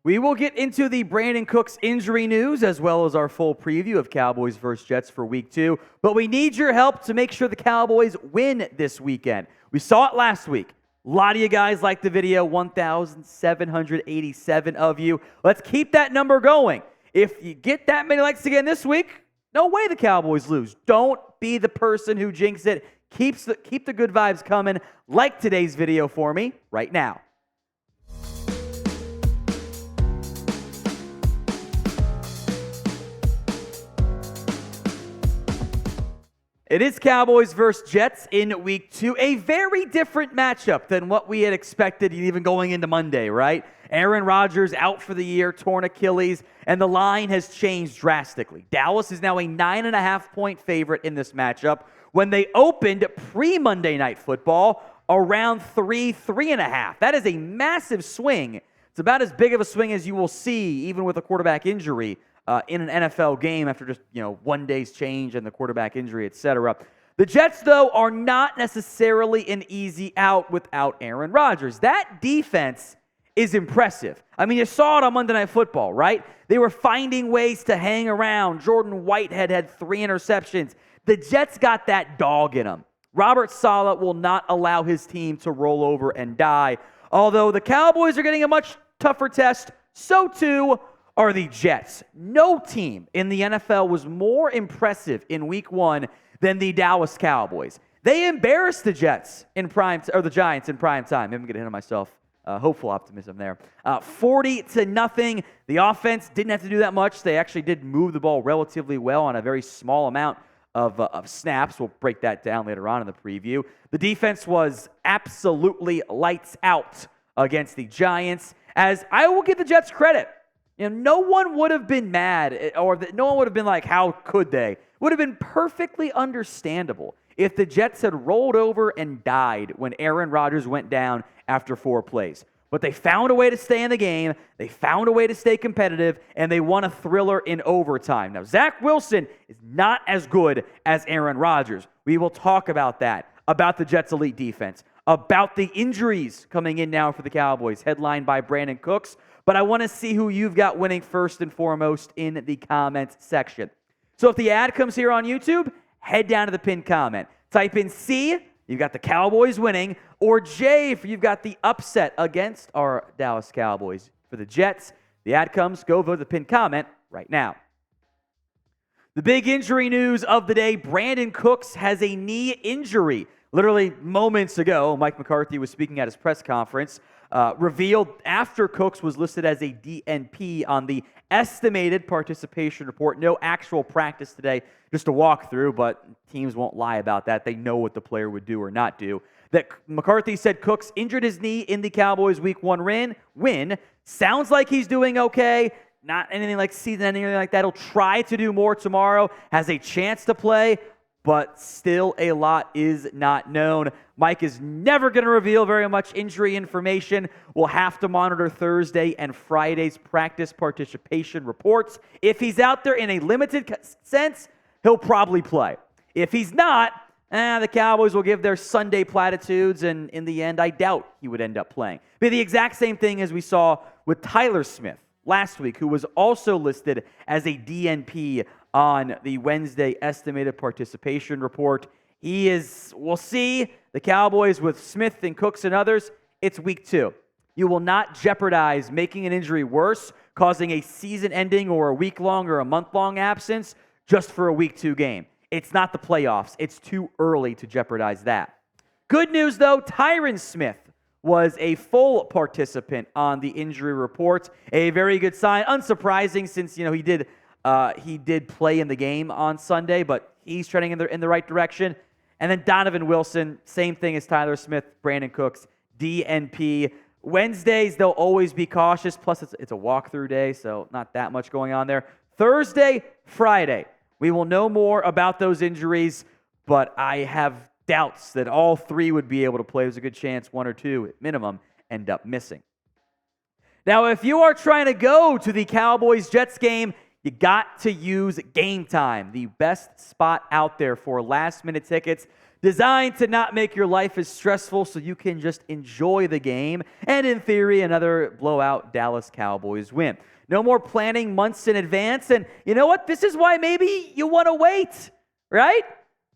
We will get into the Brandin Cooks injury news as well as our full preview of Cowboys versus Jets for Week 2. But we need your help to make sure the Cowboys win this weekend. We saw it last week. A lot of you guys liked the video, 1,787 of you. Let's keep that number going. If you get that many likes again this week, no way the Cowboys lose. Don't be the person who jinxes it. Keep the good vibes coming. Like today's video for me right now. It is Cowboys versus Jets in Week 2, a very different matchup than what we had expected even going into Monday, right? Aaron Rodgers out for the year, torn Achilles, and the line has changed drastically. Dallas is now a 9.5-point favorite in this matchup when they opened pre-Monday Night Football around 3.5. That is a massive swing. It's about as big of a swing as you will see even with a quarterback injury in an NFL game after just, one day's change and the quarterback injury, etc. The Jets, though, are not necessarily an easy out without Aaron Rodgers. That defense is impressive. I mean, you saw it on Monday Night Football, right? They were finding ways to hang around. Jordan Whitehead had 3 interceptions. The Jets got that dog in them. Robert Saleh will not allow his team to roll over and die. Although the Cowboys are getting a much tougher test, so too are the Jets. No team in the NFL was more impressive in Week 1 than the Dallas Cowboys. They embarrassed the Giants in prime time. I'm getting ahead of myself. Hopeful optimism there. 40-0. The offense didn't have to do that much. They actually did move the ball relatively well on a very small amount of snaps. We'll break that down later on in the preview. The defense was absolutely lights out against the Giants, as I will give the Jets credit. No one would have been mad, or no one would have been like, how could they? It would have been perfectly understandable if the Jets had rolled over and died when Aaron Rodgers went down after 4 plays. But they found a way to stay in the game, they found a way to stay competitive, and they won a thriller in overtime. Now, Zach Wilson is not as good as Aaron Rodgers. We will talk about that, about the Jets' elite defense, about the injuries coming in now for the Cowboys, headlined by Brandin Cooks. But I want to see who you've got winning first and foremost in the comments section. So if the ad comes here on YouTube, head down to the pinned comment. Type in C, you've got the Cowboys winning, or J if you've got the upset against our Dallas Cowboys. For the Jets, the ad comes, go vote the pinned comment right now. The big injury news of the day, Brandin Cooks has a knee injury. Literally moments ago, Mike McCarthy was speaking at his press conference, revealed after Cooks was listed as a DNP on the estimated participation report. No actual practice today, just a walkthrough, but teams won't lie about that. They know what the player would do or not do. That McCarthy said Cooks injured his knee in the Cowboys Week 1 win. Sounds like he's doing okay. Not anything like season ending or anything like that. He'll try to do more tomorrow. Has a chance to play, but still a lot is not known. Mike is never going to reveal very much injury information. We'll have to monitor Thursday and Friday's practice participation reports. If he's out there in a limited sense, he'll probably play. If he's not, the Cowboys will give their Sunday platitudes, and in the end, I doubt he would end up playing. But the exact same thing as we saw with Tyler Smith last week, who was also listed as a DNP on the Wednesday estimated participation report. We'll see the Cowboys with Smith and Cooks and others. It's Week 2. You will not jeopardize making an injury worse, causing a season-ending or a week-long or a month-long absence just for a Week 2 game. It's not the playoffs. It's too early to jeopardize that. Good news, though, Tyron Smith was a full participant on the injury report. A very good sign. Unsurprising since, he did play in the game on Sunday, but he's trending in the right direction. And then Donovan Wilson, same thing as Tyler Smith, Brandin Cooks, DNP. Wednesdays, they'll always be cautious. Plus, it's a walkthrough day, so not that much going on there. Thursday, Friday, we will know more about those injuries, but I have doubts that all 3 would be able to play. There's a good chance 1 or 2 at minimum end up missing. Now, if you are trying to go to the Cowboys-Jets game, you got to use Game Time, the best spot out there for last-minute tickets designed to not make your life as stressful so you can just enjoy the game, and in theory, another blowout Dallas Cowboys win. No more planning months in advance, and you know what? This is why maybe you want to wait, right?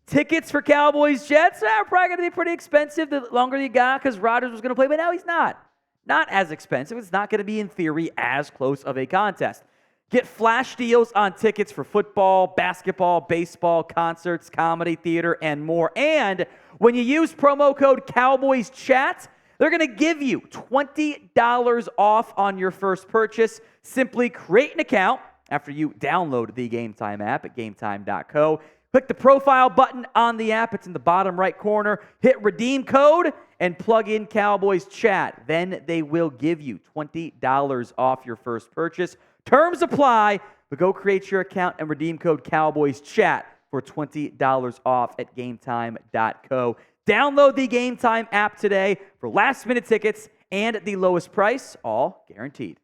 Tickets for Cowboys Jets are probably going to be pretty expensive the longer you got because Rodgers was going to play, but now he's not. Not as expensive. It's not going to be, in theory, as close of a contest. Get flash deals on tickets for football, basketball, baseball, concerts, comedy, theater, and more. And when you use promo code CowboysChat, they're going to give you $20 off on your first purchase. Simply create an account after you download the Game Time app at gametime.co. Click the profile button on the app. It's in the bottom right corner. Hit redeem code and plug in Cowboys Chat. Then they will give you $20 off your first purchase. Terms apply, but go create your account and redeem code Cowboys Chat for $20 off at gametime.co. Download the Game Time app today for last-minute tickets and at the lowest price, all guaranteed.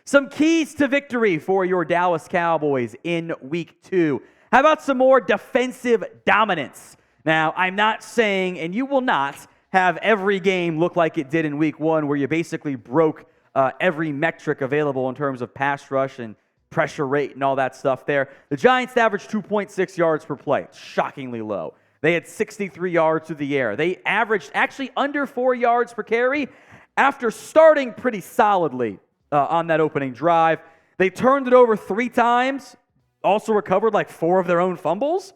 Some keys to victory for your Dallas Cowboys in Week 2. How about some more defensive dominance? Now, I'm not saying, and you will not, have every game look like it did in Week 1 where you basically broke every metric available in terms of pass rush and pressure rate and all that stuff there. The Giants averaged 2.6 yards per play. Shockingly low. They had 63 yards through the air. They averaged actually under 4 yards per carry after starting pretty solidly on that opening drive. They turned it over 3 times. Also recovered like 4 of their own fumbles.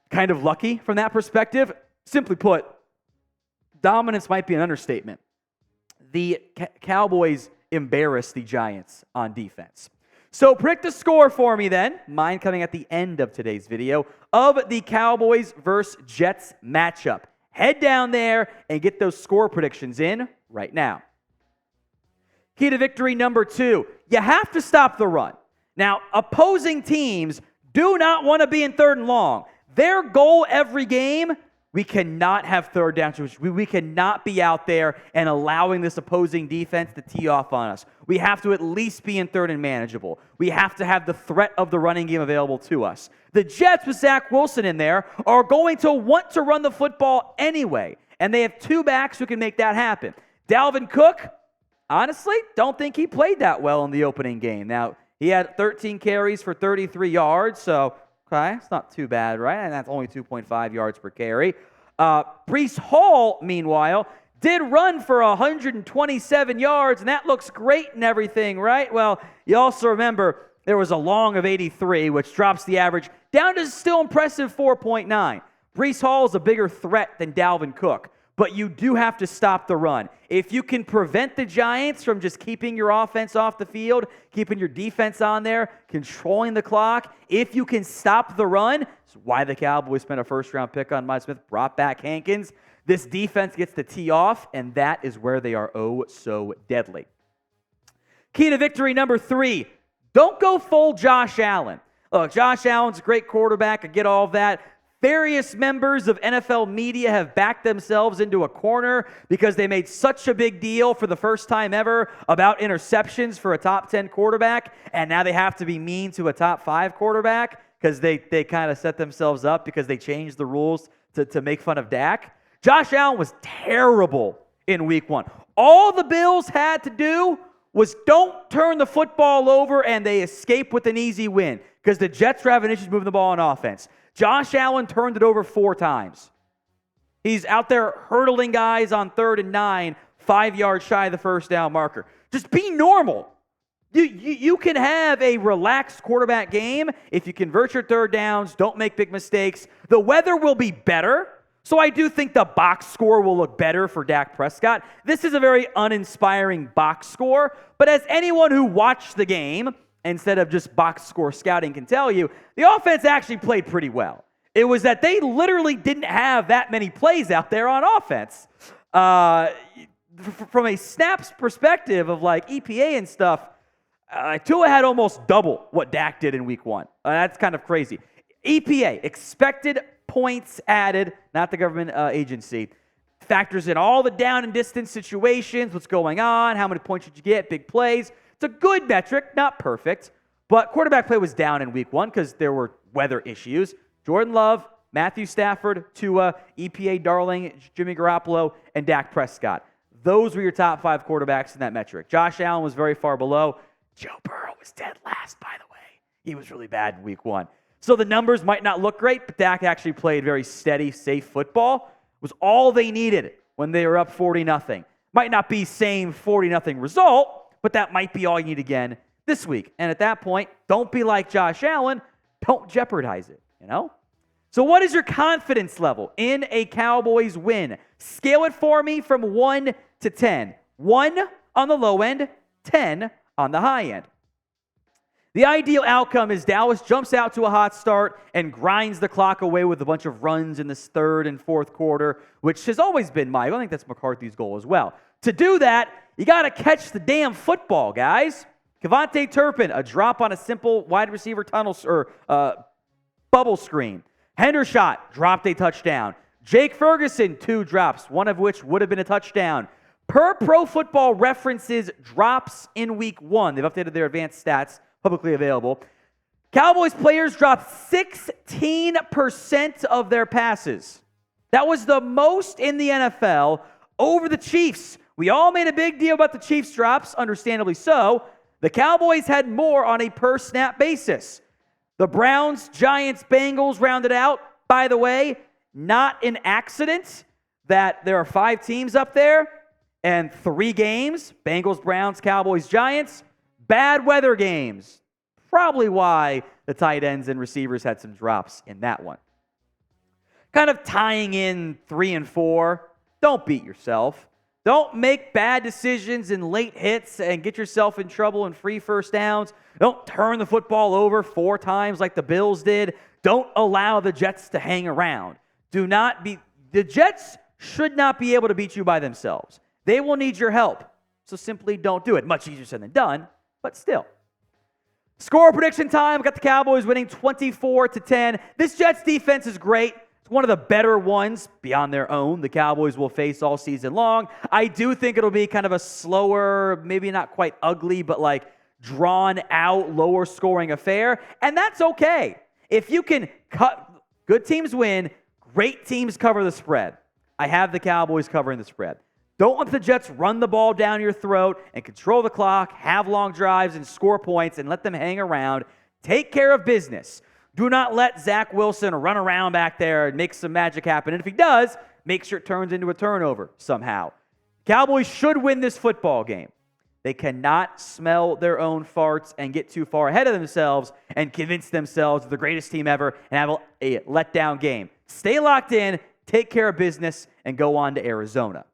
Kind of lucky from that perspective. Simply put, dominance might be an understatement. The Cowboys embarrassed the Giants on defense. So predict the score for me then, mine coming at the end of today's video, of the Cowboys versus Jets matchup. Head down there and get those score predictions in right now. Key to victory number 2, you have to stop the run. Now, opposing teams do not want to be in 3rd and long. Their goal every game, we cannot have 3rd down. We cannot be out there and allowing this opposing defense to tee off on us. We have to at least be in 3rd and manageable. We have to have the threat of the running game available to us. The Jets with Zach Wilson in there are going to want to run the football anyway, and they have 2 backs who can make that happen. Dalvin Cook, honestly, don't think he played that well in the opening game. Now, he had 13 carries for 33 yards, so, okay, it's not too bad, right? And that's only 2.5 yards per carry. Breece Hall, meanwhile, did run for 127 yards, and that looks great and everything, right? Well, you also remember there was a long of 83, which drops the average down to still impressive 4.9. Breece Hall is a bigger threat than Dalvin Cook. But you do have to stop the run. If you can prevent the Giants from just keeping your offense off the field, keeping your defense on there, controlling the clock, if you can stop the run, that's why the Cowboys spent a first-round pick on Mike Smith, brought back Hankins. This defense gets the tee off, and that is where they are oh so deadly. Key to victory number 3, don't go full Josh Allen. Look, Josh Allen's a great quarterback. I get all of that. Various members of NFL media have backed themselves into a corner because they made such a big deal for the first time ever about interceptions for a top 10 quarterback, and now they have to be mean to a top 5 quarterback because they kind of set themselves up because they changed the rules to make fun of Dak. Josh Allen was terrible in Week 1. All the Bills had to do was don't turn the football over, and they escape with an easy win because the Jets were having issues moving the ball on offense. Josh Allen turned it over 4 times. He's out there hurdling guys on 3rd and 9, 5 yards shy of the first down marker. Just be normal. You can have a relaxed quarterback game if you convert your 3rd downs, don't make big mistakes. The weather will be better, so I do think the box score will look better for Dak Prescott. This is a very uninspiring box score, but as anyone who watched the game instead of just box score scouting can tell you, the offense actually played pretty well. It was that they literally didn't have that many plays out there on offense. From a snaps perspective of like EPA and stuff, Tua had almost double what Dak did in Week 1. That's kind of crazy. EPA, expected points added, not the government agency, factors in all the down and distance situations, what's going on, how many points did you get, big plays. It's a good metric, not perfect, but quarterback play was down in Week 1 because there were weather issues. Jordan Love Matthew Stafford, Tua, EPA darling, Jimmy Garoppolo, and Dak Prescott. Those were your top 5 quarterbacks in that metric. Josh Allen was very far below. Joe Burrow was dead last, by the way. He was really bad in week 1. So the numbers might not look great, but Dak actually played very steady, safe football. It was all they needed when they were up 40-0. Might not be same 40-0 result, but that might be all you need again this week. And at that point, don't be like Josh Allen. Don't jeopardize it, So what is your confidence level in a Cowboys win? Scale it for me from 1 to 10. 1 on the low end, 10 on the high end. The ideal outcome is Dallas jumps out to a hot start and grinds the clock away with a bunch of runs in this third and fourth quarter, which has always been I think that's McCarthy's goal as well. To do that, you got to catch the damn football, guys. Kevontae Turpin, a drop on a simple wide receiver tunnel or bubble screen. Hendershot dropped a touchdown. Jake Ferguson, 2 drops, one of which would have been a touchdown. Per Pro Football References drops in week 1. They've updated their advanced stats, publicly available. Cowboys players dropped 16% of their passes. That was the most in the NFL over the Chiefs. We all made a big deal about the Chiefs drops, understandably so. The Cowboys had more on a per-snap basis. The Browns, Giants, Bengals rounded out. By the way, not an accident that there are 5 teams up there and 3 games, Bengals, Browns, Cowboys, Giants, bad weather games. Probably why the tight ends and receivers had some drops in that one. Kind of tying in 3 and 4, don't beat yourself. Don't make bad decisions in late hits and get yourself in trouble and free first downs. Don't turn the football over 4 times like the Bills did. Don't allow the Jets to hang around. The Jets should not be able to beat you by themselves. They will need your help. So simply don't do it. Much easier said than done, but still. Score prediction time. Got the Cowboys winning 24-10. This Jets defense is great. It's one of the better ones beyond their own the Cowboys will face all season long. I do think it'll be kind of a slower, maybe not quite ugly, but drawn out, lower scoring affair. And that's okay. If you can cut, good teams win, great teams cover the spread. I have the Cowboys covering the spread. Don't let the Jets run the ball down your throat and control the clock, have long drives and score points and let them hang around. Take care of business. Do not let Zach Wilson run around back there and make some magic happen. And if he does, make sure it turns into a turnover somehow. Cowboys should win this football game. They cannot smell their own farts and get too far ahead of themselves and convince themselves they're the greatest team ever and have a letdown game. Stay locked in, take care of business, and go on to Arizona.